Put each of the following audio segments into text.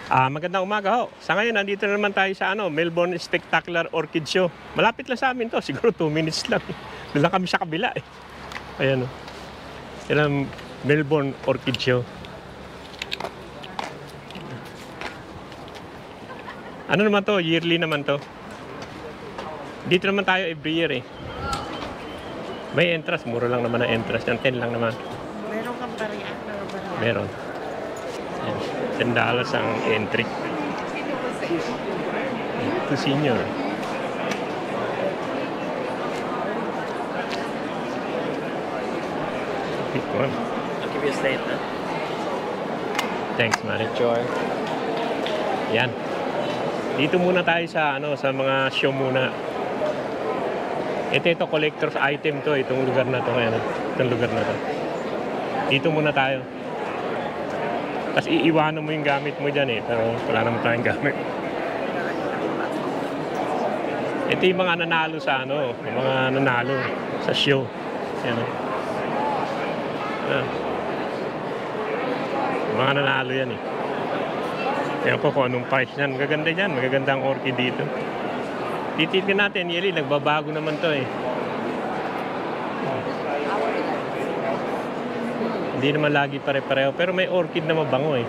Magandang umaga ho. Sa ngayon, nandito na naman tayo sa Melbourne Spectacular Orchid Show. Malapit lang sa amin to, siguro 2 minutes lang. Doon lang kami sa kabila eh. Ayan o. Yan ang Melbourne Orchid Show. Ano naman to? Yearly naman to. Dito naman tayo every year eh. May entrance, mura lang naman ang entrance. Yung 10 lang naman. Meron kang bariya? Meron. $10 ang entry. To senior. Pick one. I'll give you a slate, huh? Thanks, Mari. Enjoy. Yan. Dito muna tayo sa sa mga show muna. Ito collector's item to, itong lugar na to ngayon. Itong lugar na to. Dito muna tayo. Tapos iiwanan mo yung gamit mo dyan eh. Pero wala naman tayong gamit. Ito yung mga nanalo sa yung mga nanalo sa show. Yan o. Mga nanalo yan eh. Ewan ko kung anong price yan. Magaganda yan. Magaganda ang orchid dito. Titipin natin. Yeli, nagbabago naman to eh. Hindi naman lagi pare-pareho. Pero may orchid na mabango eh.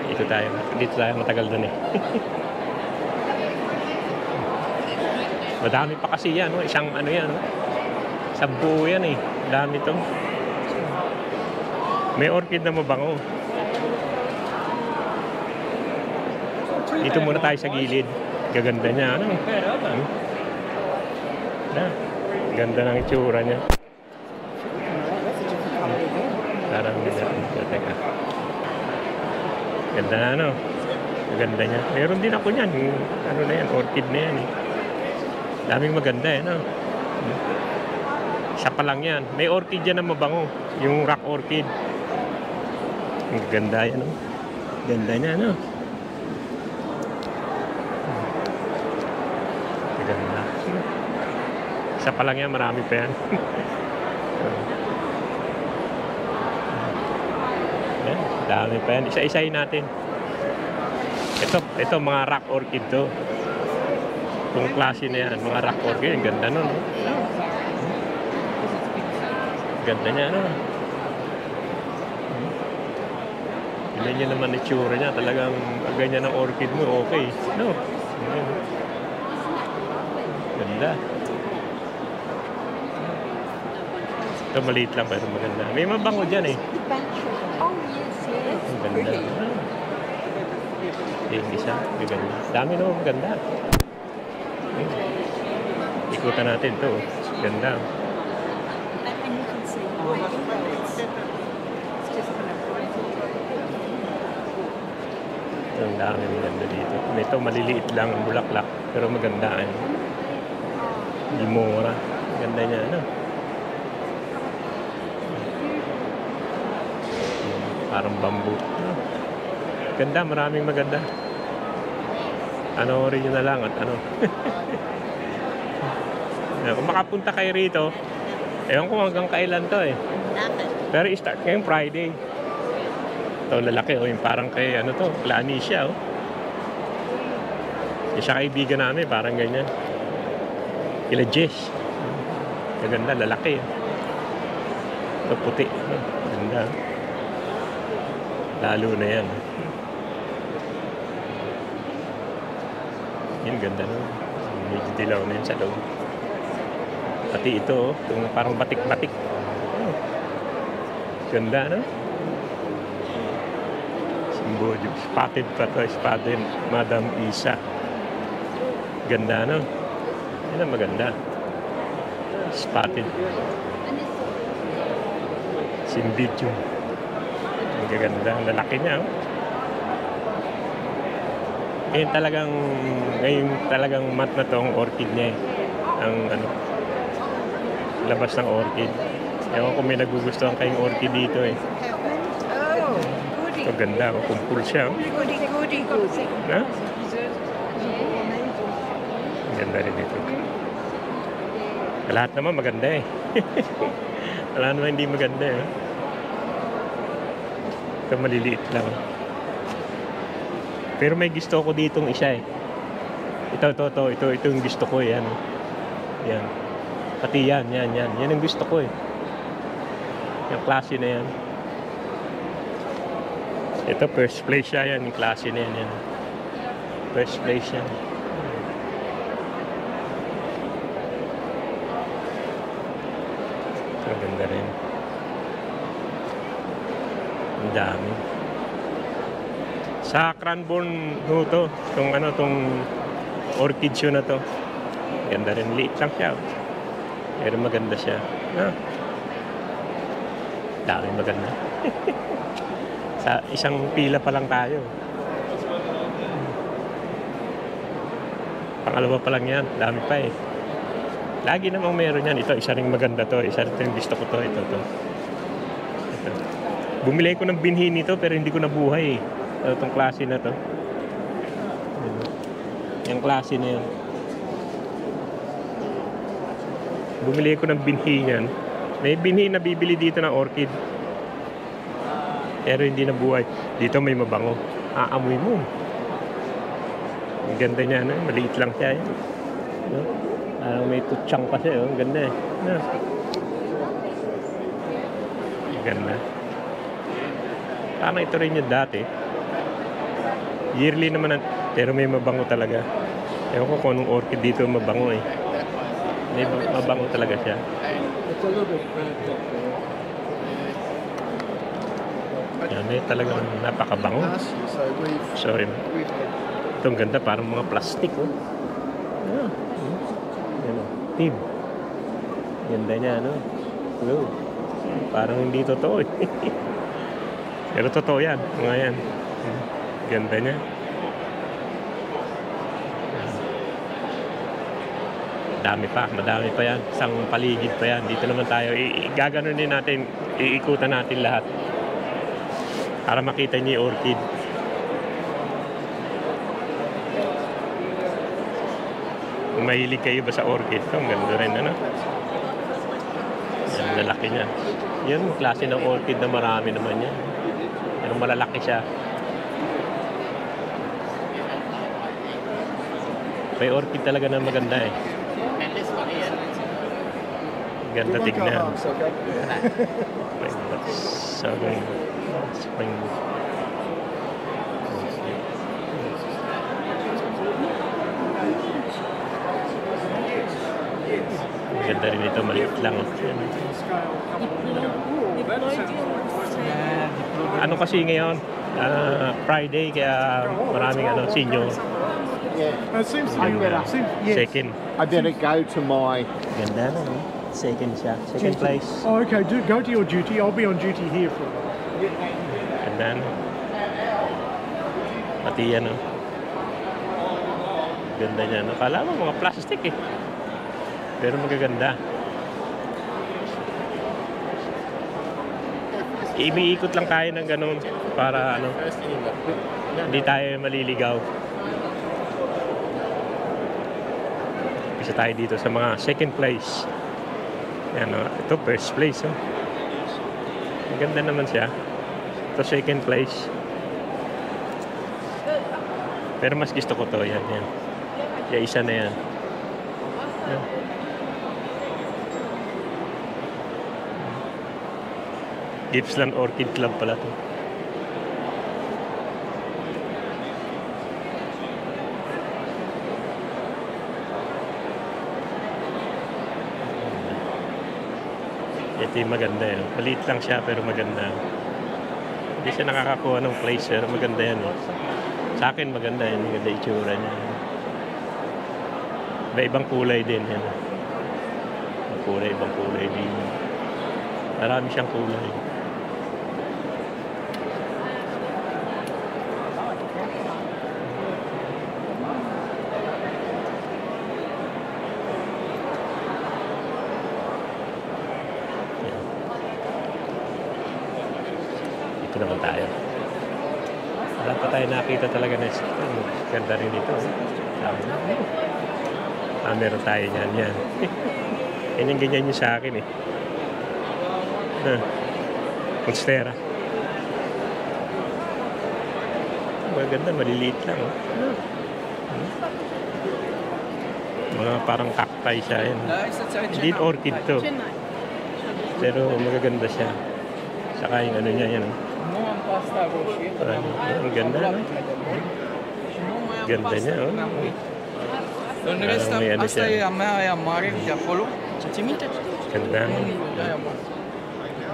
Dito tayo. Dito tayo. Matagal dun eh. Madami pa kasi yan. No? Isang yan. No? Sa buo yan eh. Dami to. May orchid na mabango. Dito muna tayo sa gilid. Gaganda niya. Ano? Ganda ng itsura niya. Parang teka. Ganda na Maganda niya. Meron din ako niyan. Ano na yan? Orchid na yan eh. Daming maganda eh. No? Isa pa lang yan. May orchid yan na mabango. Yung rock orchid. Ang ganda yan. No? Ganda niya. No? Ganda. Isa pa lang yan. Marami pa yan. Dami pa yan. Isa-isahin natin. Ito mga rock orchid to. Itong klase na yan. Mga rock orchid. Ang ganda nun. Ganda niya. Tignan niyo naman itsura niya. Talagang ganyan ang orchid mo. Okay. No? Ganda. Ito maliit lang pero maganda. May mabango dyan eh. Ang ganda. Yung isa, maganda. Dami naman maganda. Ikutan natin ito. Ganda. Ang dami maganda dito. Ito maliliit lang ang bulaklak. Pero maganda. Hindi mura. Ganda niya. Parang bamboo. Ganda, maraming maganda. Original lang at Kung makapunta kayo rito, ewan ko hanggang kailan to eh. Pero i-start ngayong Friday. Ito lalaki yung parang kay Planitia Isa kaibigan namin, parang ganyan. Kila Jess. Maganda, lalaki. Ito puti. Ganda. Lalo na yan. Yan, ganda medyo dilaw na yan sa loob. Pati ito, itong parang batik-batik. Ganda, Simbodio. Spotted pa to. Spotted Madam Isa. Ganda, Yan ang maganda. Spotted. Simbodio. Ang gaganda. Ang lalaki niya, Ngayon talagang mat na to ang orchid niya Ang labas ng orchid. Ewan ko may nagugustuhan kayong orchid dito Ito ganda. Kumpul siya. Ha? Ang ganda rin dito. Lahat naman maganda Wala naman hindi maganda Ito maliliit lang. Pero may gusto ko ditong isa eh. Ito yung gusto ko eh. Yan. Yan. Pati yan. Yan ang gusto ko eh. Yung klase na yan. Ito first place siya yan. Yung klase na yan. First place yan. Ito ganda rin. Ang dami. Sa Cranbourne ho to. Itong orchid show na to. Ganda rin. Liit lang siya. Pero maganda siya. Dami maganda. Sa isang pila pa lang tayo. Pangalawa pa lang yan. Dami pa eh. Lagi namang meron yan. Ito, isa ring maganda to. Isa rin yung gusto ko to. Ito. Bumili ko ng binhi nito pero hindi ko nabuhay eh. Itong klase na to. Yung klase na yan. Bumili ko ng binhi yan. May binhi na bibili dito ng orchid. Pero hindi nabuhay. Dito may mabango. Aamoy mo. Ang ganda niya. Maliit lang siya. Parang may tutsang pa siya. Ang ganda eh. Ang ganda. Parang ito rin yung dati. Yearly naman, pero may mabango talaga. Ewan ko kung anong orchid dito mabango eh. May mabango talaga siya. Yan eh, talagang napakabango. Sorry. Itong ganda, parang mga plastic oh. Team. Ganda niya, no? Hello. Parang hindi totoo eh. Pero totoo yan. Mga yan. Ganda niya. Madami pa yan. Isang paligid pa yan. Dito naman tayo. Gaganunin natin. Iikutan natin lahat. Para makita niyo yung orchid. Kung mahilig kayo ba sa orchid, ang ganda rin, ano? Ang lalaki niya. Yun, klase ng orchid na marami naman yan. Pero malalaki siya. May orchid talaga na maganda eh. Ganda tignan. Spring. Ganda rin ito, maliit lang. Ano kasi ngayon? Friday, kaya maraming senior. Second. I better go to my... Ganda na, no? Second siya. Second place. Oh, okay. Go to your duty. I'll be on duty here for a while. Ganda na. Pati yan, no? Ganda niya, no? Kala mo, mga plastic eh. Pero magaganda. Imiikot lang tayo ng ganun para hindi tayo maliligaw. Isa tayo dito sa mga second place. Yan, ito first place. Ang ganda naman siya. Ito second place. Pero mas gusto ko to. Yan. Yung isa na yan. Gippsland Orchid Club pala to. Ito yung maganda yan. Maliit lang siya pero maganda. Hindi siya nakakakuha ng place pero maganda yan. Sa akin maganda yan. Maganda itsura niya. May ibang kulay din yan. Ibang kulay din. Marami siyang kulay. Dito naman tayo. Wala pa tayo nakita talaga na ganda rin ito. Meron tayo yan. Ganyan yung sa akin eh. Monstera. magaganda, maliliit lang. Oh. Mga parang cacti siya yan. Hindi orchid to. Pero magaganda siya. Saka yung ano niya yan. Oh. Ang ganda, no? Ganda niya, oh. În rest, May ano asta siya. e a mea aia mare de acolo. Ți minte? Ganda. Aia mare.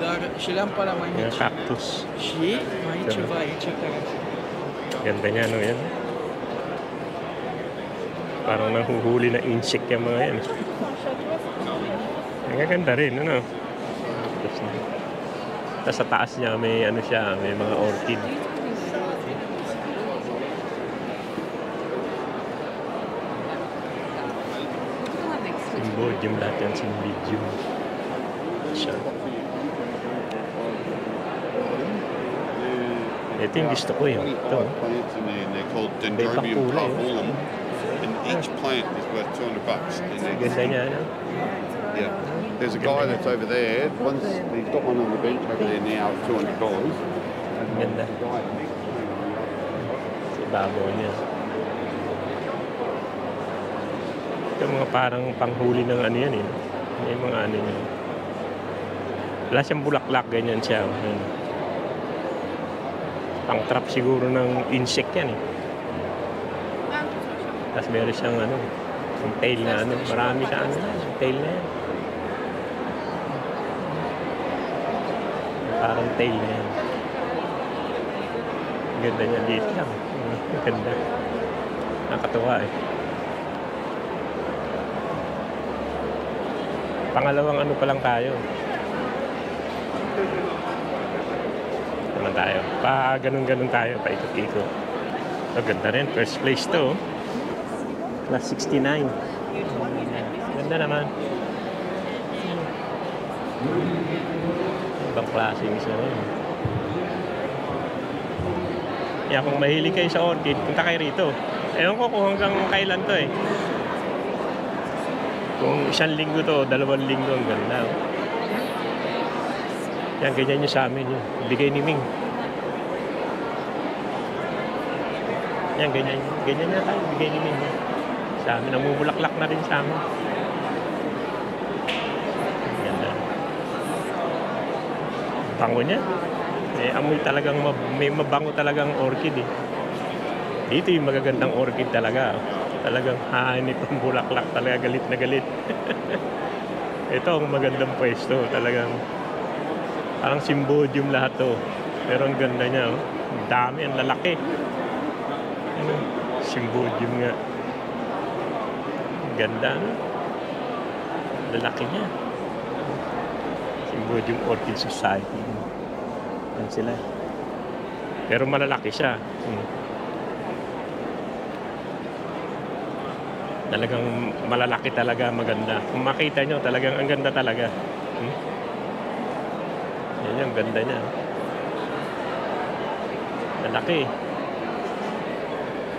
Dar și le-am pe alea mai Yung mici. cactus. Și mai e ceva aici care... Ganda niya, no? Yan. Parang nahuhuli na insect yung mga yan. Ang ganda rin, ano? Tapos sa taas niya, may ano siya, may mga orchid. Symbodium lahat yan, symbodium. Siya. Ito yung gusto ko yun. Ito. Plants in there, and they're called May Dendrobium pakulay, oh. parvulum. And each plant is worth $200. And Ganda niya, ano? yeah, there's a guy that's over there. Once he's got one on the bench over there now, it's $200. Ganda. Sa ibabaw niya. Ito mga parang panghuli ng ano yan eh. May mga ano niya. Wala siyang bulaklak, ganyan siya. Ayan. Pang trap siguro ng insect yan eh. Tapos meron siyang ano, yung tail na ano. Marami sa ano, yung tail na yan. Parang tail na yan. Ganda niya dito lang. Ganda. Nakakatuwa eh. Pangalawang ano pa lang tayo. Naman tayo. Pa ganun-ganun tayo. Paikot-ikot. So, ganda rin. First place to. Class 69. Ganda naman. Ibang klaseng isa rin. Kaya kung mahilig kayo sa orchid, punta kayo rito. Ewan ko kung hanggang kailan to eh. Kung 1 linggo to, 2 linggo, ang ganda. Yan, ganyan nyo sa amin yun. Bigay ni Ming. Yan, ganyan. Ganyan na tayo, bigay ni Ming. Sa amin, namumulaklak na rin sa amin. Ganda. Bango niya. May amoy talagang, may mabango talagang orchid eh. Dito yung magagandang orchid talaga. Talagang hanip ang bulaklak, talaga galit na galit. Ito ang magandang pwesto, talagang parang symbodium lahat to. Pero ang ganda niya, oh. Ang dami, ang lalaki. Ano? Symbodium nga. Ang ganda, no? Lalaki niya. Symbodium Orchid Society. Yan sila. Pero malalaki siya. Talagang malalaki talaga, maganda. Kung makita nyo, talagang ang ganda talaga. Yan yung ganda niya. Lalaki.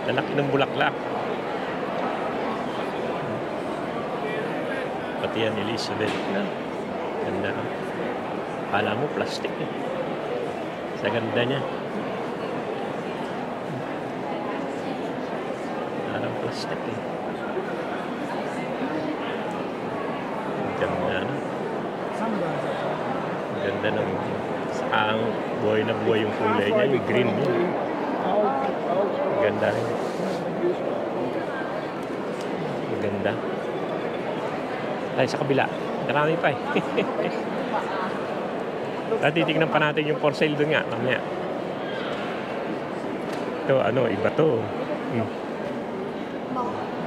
Lalaki ng bulaklak. Pati yan, Elizabeth. Ganda. Kala mo, plastic eh. Sa ganda niya. Parang plastic eh. Ganda na. Ganda ng saka buhay na buhay yung kulay niya, yung green niya. Ganda rin. Ganda. Ay, sa kabila. Marami pa eh. Titignan pa natin yung for sale doon nga. Mamaya. Ito, ano, iba to.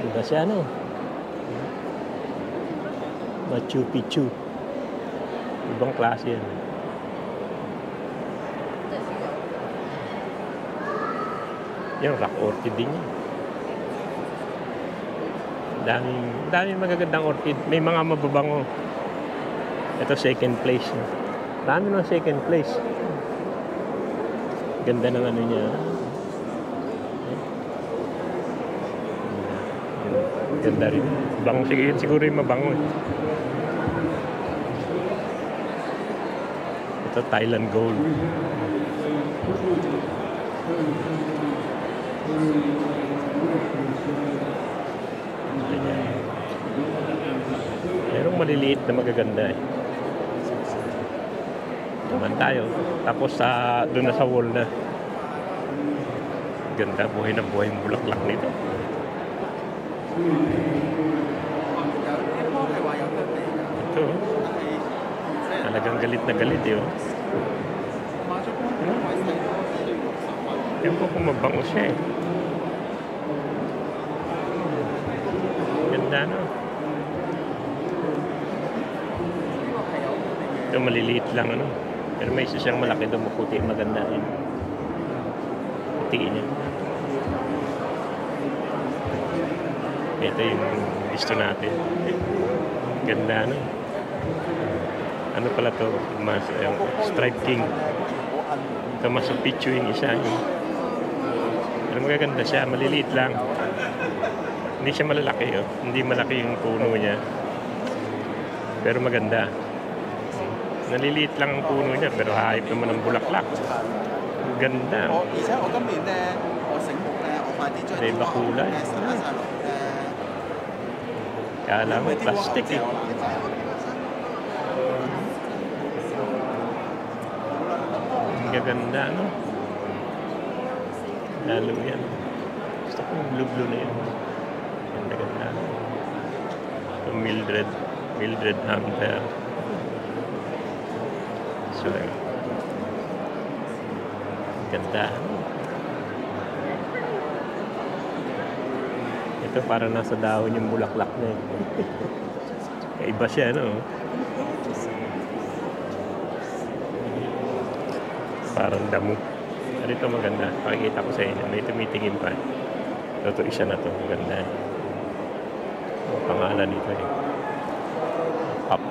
Iba siya, ano. Machu Picchu. Ibang klase yan. Yung rock orchid din yan. Daming magagandang orchid. May mga mababango. Ito second place. Dami ng second place. Ganda ng ano niya. Ganda rin. Bango siguro yung mabango. Ito Thailand Gold. Ayan. Merong maliliit na magaganda eh. Naman tayo. Tapos doon na sa wall na. Ganda, buhay na buhay yung bulaklak nito. Ito, talagang galit na galit eh. Yan po kung mabango siya eh. Ganda no. Ito maliliit lang ano. Pero may isa siyang malaki doon maputi. Maganda rin. Putiin niya. Ito yung gusto natin. Ganda no. Ano pala to? Mas, yung Stripe King. Ito mas picture yung isa. Pero magaganda siya. Maliliit lang. Hindi siya malalaki. Oh. Hindi malaki yung puno niya. Pero maganda. Naliliit lang ang puno niya. Pero hayop naman ang bulaklak. Ganda. May iba kulay. Kala mo plastic eh. Ang gaganda no? Lalo yan. Gusto ko yung blue na yan. Ganda ganda. Ito Mildred Hunter. So, ganda. Ito para nasa dahon yung bulaklak na eh. Iba siya no? Parang damo. Ito maganda. Pakikita ko sa inyo. May tumitingin pa. Ito isa na to. Maganda. Ang pangalan nito eh. Pop.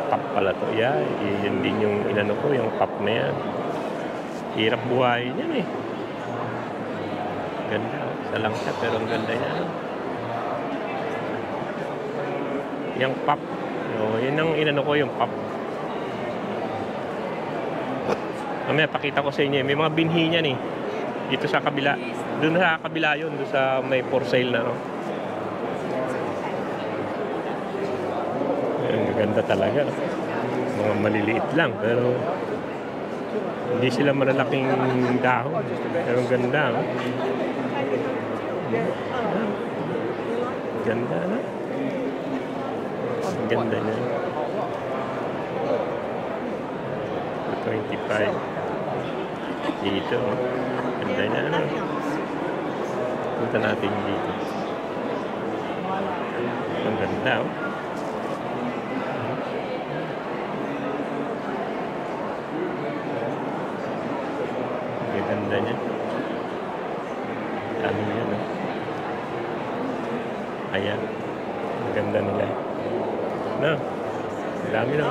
Pop pala to. Yeah, yun din yung inano ko. Yung pop na yan. Hirap buhayin yan eh. Ganda. Isa lang siya pero ang ganda niya. Yung pop. Yun ang inano ko yung pop. Mamaya pakita ko sa inyo. May mga binhi niyan eh. Dito sa kabila. Doon sa kabila yun. Doon sa may for sale na. No? Ang ganda talaga. Mga maliliit lang. Pero hindi sila malalaking dahon. Pero ang ganda. No? Ganda na. Ang ganda niya. 25. Dito. Ganda na ano. Punta natin dito. Ang ganda oh. Ang ganda niya. Dami niya no. Ayan. Ang ganda nila. No. Ang dami na.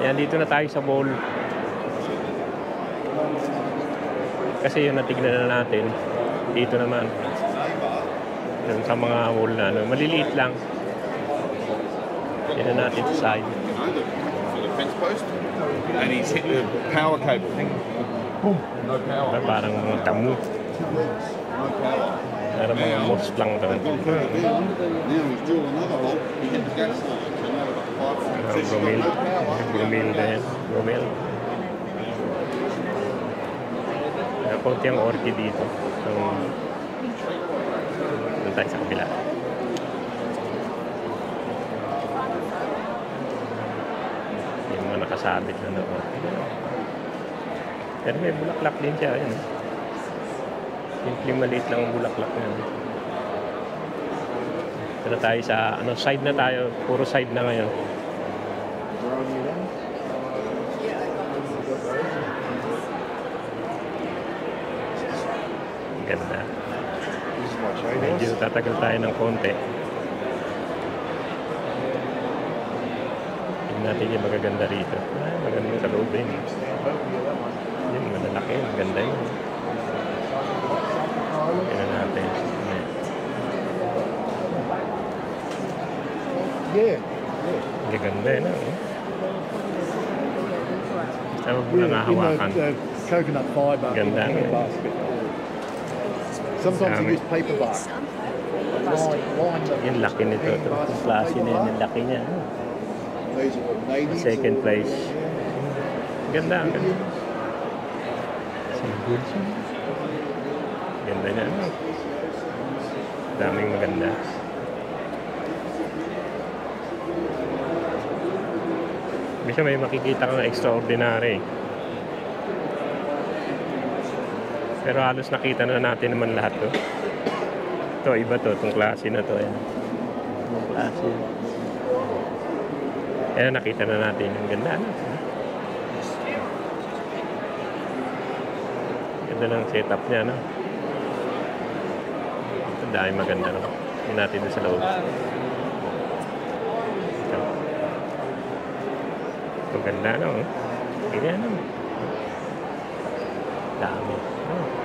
Ayan, dito na tayo sa bowl. Kasi yun natignan na natin. Dito naman. Dun sa mga wall na ano. Maliliit lang. Yan na natin sa side. For the fence post. And he's hit the power cable. Boom. No power. Parang mga tamu. No power. Parang mga moss lang to. Now he's drilled another hole. He hit the gas line. So now we've got the pipe. Bromel. Bromel na yan. Bromel. Konti ang orchid dito. So, doon tayo sa kabila. Yung mga nakasabit na na orchid. Pero may bulaklak din siya. Yun. Simpleng maliit lang ang bulaklak na. Ito na tayo sa side na tayo. Puro side na ngayon. Ganda. Medyo tatagal tayo ng konti. Tingnan natin yung magaganda rito. Ay, maganda sa loob din. Yung malalaki, maganda yun. Tingnan natin. Yeah. Gaganda yun. Tawag mo na nga hawakan. Coconut fibre. Ganda. In the basket. Sometimes Dami. you use paper bark. Line them. Yung laki nito. Ito. Yung klase na yun. Yung laki niya. These are natives. Second place. Ganda. Ang ganda. Ganda niya. Daming maganda. Bisa may makikita kang extraordinary. Pero halos nakita na natin naman lahat to. Ito, iba to. Itong klase na to. Ayan. Itong klase. Ayan, nakita na natin. Ang ganda. Ano? Ganda ng setup niya. No? Ito, dahil maganda. No? Hindi natin doon sa loob. Ito. Ito, ganda. No? Ganyan. No? Dami. Oh.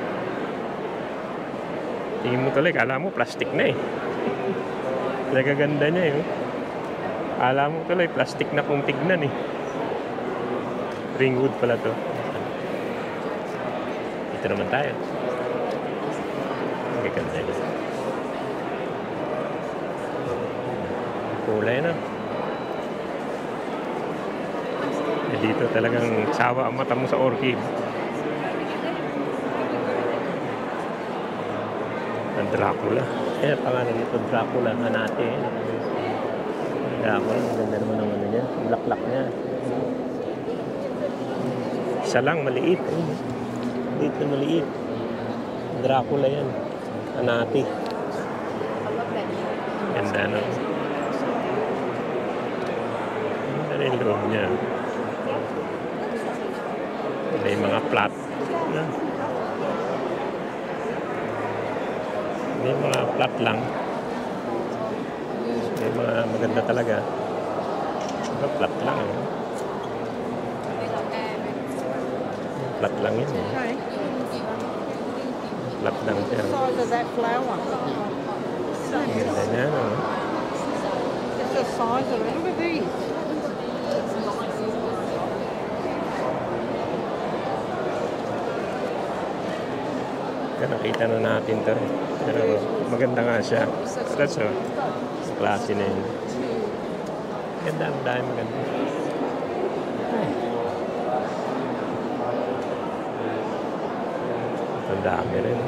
Tingin mo tuloy, kala mo plastic na eh. Nagaganda niya eh. Kala mo tuloy, plastic na kung tignan eh. Ringwood pala to. Ito naman tayo. Nagaganda niya. Kulay na. Eh, dito talagang sawa ang mata mo sa orchid. Dracula. Eh, pangalan nito Dracula nga natin. Dracula, ang ganda naman ng ano niya. Black niya. Isa lang, maliit. Maliit na maliit. Dracula yan. Anati. Ganda, no? Ganda na yung loob niya. May mga plat. May mga flat lang. May mga maganda talaga. Mga flat lang. Eh. Flat lang yun. Eh. Flat lang siya. Size of that flower. Ganda niya. No? Just the size of it. Look at these. Nakita na natin to. Pero maganda nga siya. That's all. Klase na yun. Ganda. Ang dahil maganda. Ang dami rin.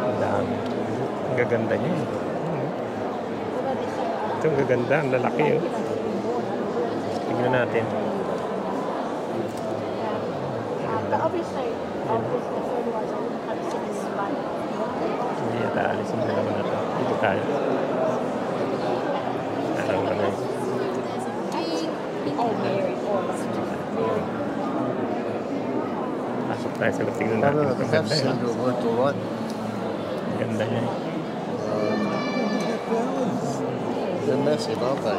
Ang dami. Ang gaganda niya. Ito ang gaganda. Ang lalaki. Oh. Tingnan natin. But obviously, fertilizer wouldn't have seen this one. Hindi yata alis ang dalawa na ito. Dito tayo. Parang ano yun. Oh, Mary. Pasok tayo sa loob. Tingnan natin. Ito ang ganda yun. to have worked all right. Ang ganda niya. They're massive, aren't they?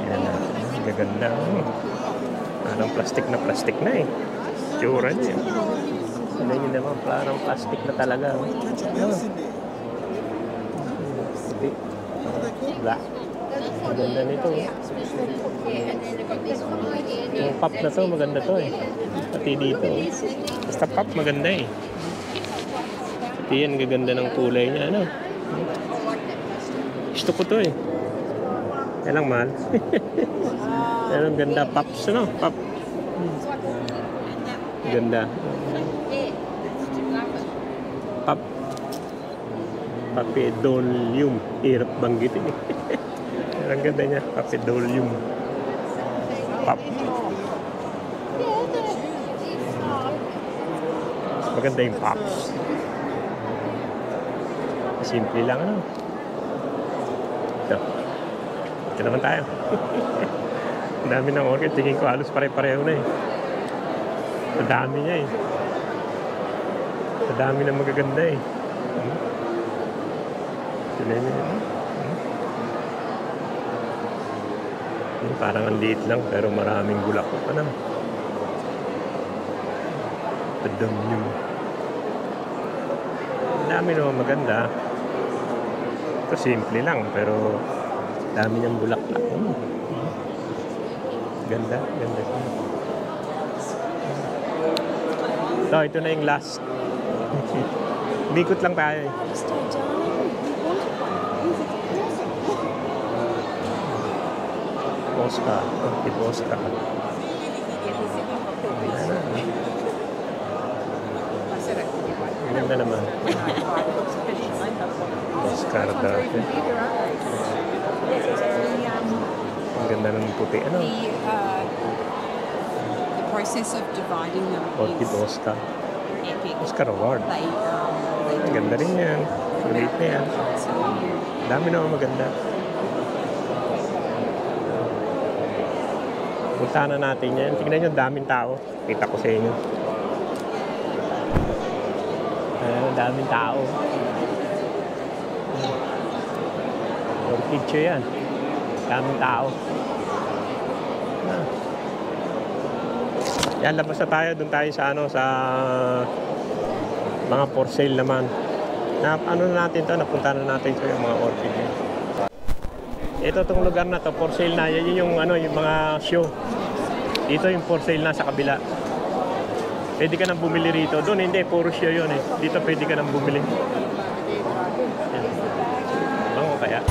Yan na. Ang gaganda. Oh. Parang plastic na eh. Tsura niya. Ano yun naman, parang plastic na talaga. Oh. Hindi. Black. Ang ganda nito. Yung pop na to, maganda to eh. Pati dito. Basta pop, maganda eh. Pati yan, gaganda ng kulay niya. Ano? Gusto ko to eh. Kaya lang mahal. Pero ang ganda. Pops, ano? Pop. Ganda. Pop. Papidolium. Hirap banggitin eh. Pero ang ganda niya. Papidolium. Pop. Maganda yung pops. Simple lang, ano? Ito. Ito naman tayo. Ang dami ng orchid. Tingin ko halos pare-pareho na eh. Ang dami niya eh. Ang dami na magaganda eh. Tuloy niya yun. Parang ang liit lang pero maraming bulak. Ano? Padamnium. Ang dami naman maganda. Ito Ito simple lang, pero dami niyang bulaklak. Ganda, ganda siya. Ito na yung last. Bikot lang tayo eh. Stay, darling. You wanted one. Use it. Oscar. Orchid Oscar. Ganda naman. Oscar dati. Ang ganda ng puti. Ano? The process of dividing them Orchid is Oscar. epic. Oscar Award. They Ang ganda rin yan. Kulit na yan. so you Dami naman maganda. Puntahan na natin yan. Tingnan nyo, daming tao. Kita ko sa inyo. Ayan, daming tao. Orchid siya yan. Daming tao. Ah. Yan, labas na tayo. Doon tayo sa ano, sa mga for sale naman. Na, ano na natin to, napunta na natin sa yung mga orchid. Ito tong lugar na to, for sale na. Yan yung ano, yung mga show. Dito yung for sale na sa kabila. Pwede ka nang bumili rito. Doon hindi, puro show yun eh. Dito pwede ka nang bumili. Yan. Bango kaya?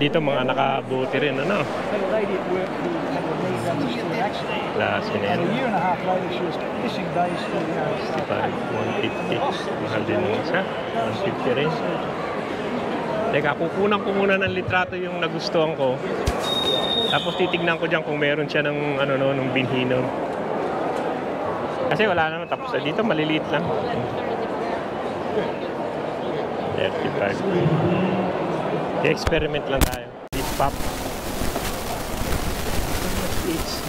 dito mga nakabuti rin, ano? Had a lady at work who had her knee done to an accident. Klase na yan. And a year and a half later, she was missing days for the 150. Mahal din ng isa. 150 rin. Teka, kukunan ko muna ng litrato yung nagustuhan ko. Tapos titignan ko dyan kung meron siya ng ano no, ng binhino. Kasi wala naman, tapos dito maliliit lang. 35. I-experiment lang tayo. This pop. It's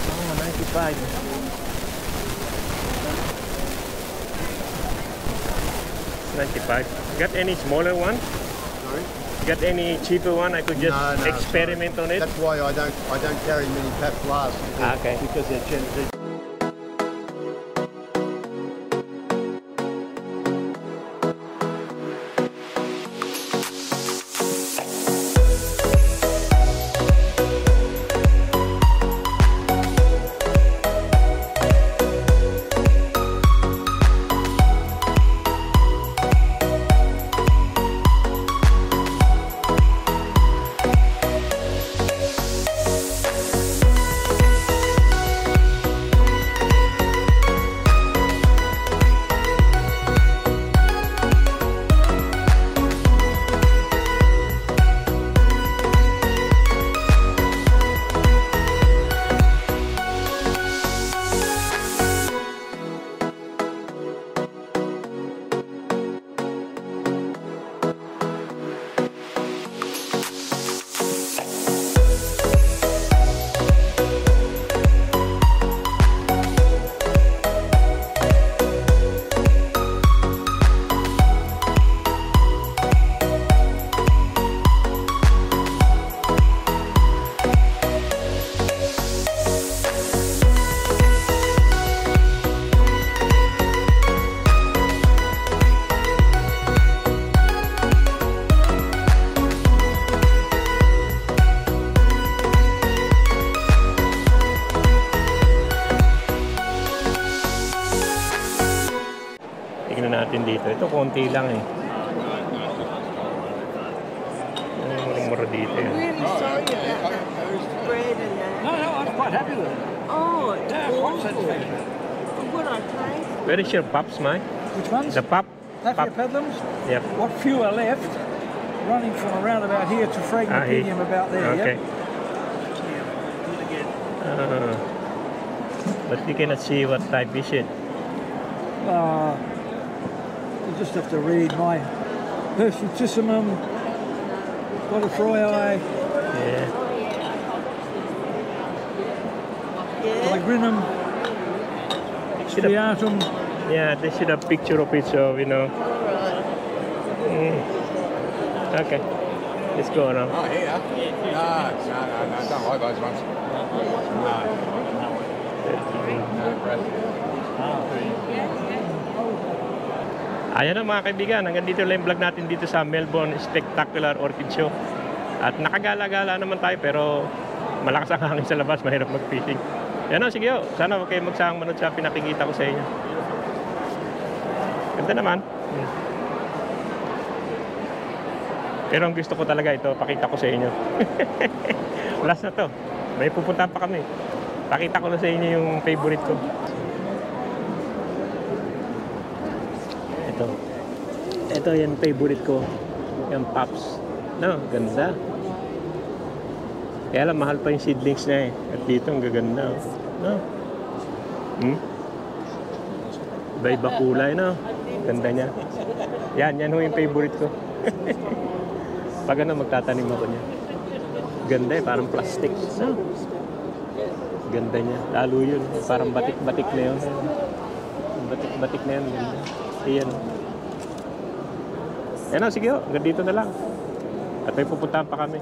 95. Got any smaller one? Sorry? Got any cheaper one? I could just No, no, experiment on it. That's why I don't carry many Pabst flasks. Okay. Because they're generally. Tignan natin dito. Ito konti lang eh. Mura dito eh. Really sorry about that bread and that. No, I'm quite happy with it. Oh, it's Yeah, quite awful. satisfactory. What I taste. Where is your pops, Mike? Which ones? The pop? Taffy Pedlums. Yep. What few are left, running from around about here to Fragmentarium about there. Okay. Yep. But you cannot see what type is it. You just have to read my Hirsutissimum, Godifroii, Yeah. Pellegrinum, Should have, Striatum. yeah, they should have picture of it, so you know. Okay, let's go now. Oh, here? No, don't like those ones. No. Ayan na mga kaibigan, hanggang dito lang yung vlog natin dito sa Melbourne Spectacular Orchid Show. At nakagala-gala naman tayo pero malakas ang hangin sa labas, mahirap mag-fishing. Yan o, sige o, sana huwag kayo magsahang manood sa pinakikita ko sa inyo. Ganda naman. Pero ang gusto ko talaga ito, pakita ko sa inyo. Last na to, may pupuntahan pa kami. Pakita ko na sa inyo yung favorite ko. Ito yung favorite ko, yung pops. No, ganda. Kaya lang mahal pa yung seedlings na eh. At dito ang gaganda. No? Iba-iba kulay, no? Ganda niya. Yan ho yung favorite ko. Pag ano, magtatanim ako niya. Ganda eh, parang plastic. No? Ganda niya. Lalo yun. Parang batik-batik na yun. Batik-batik na yun. Iyan. Yan o, sige o. Hanggang dito na lang. At may pupuntahan pa kami.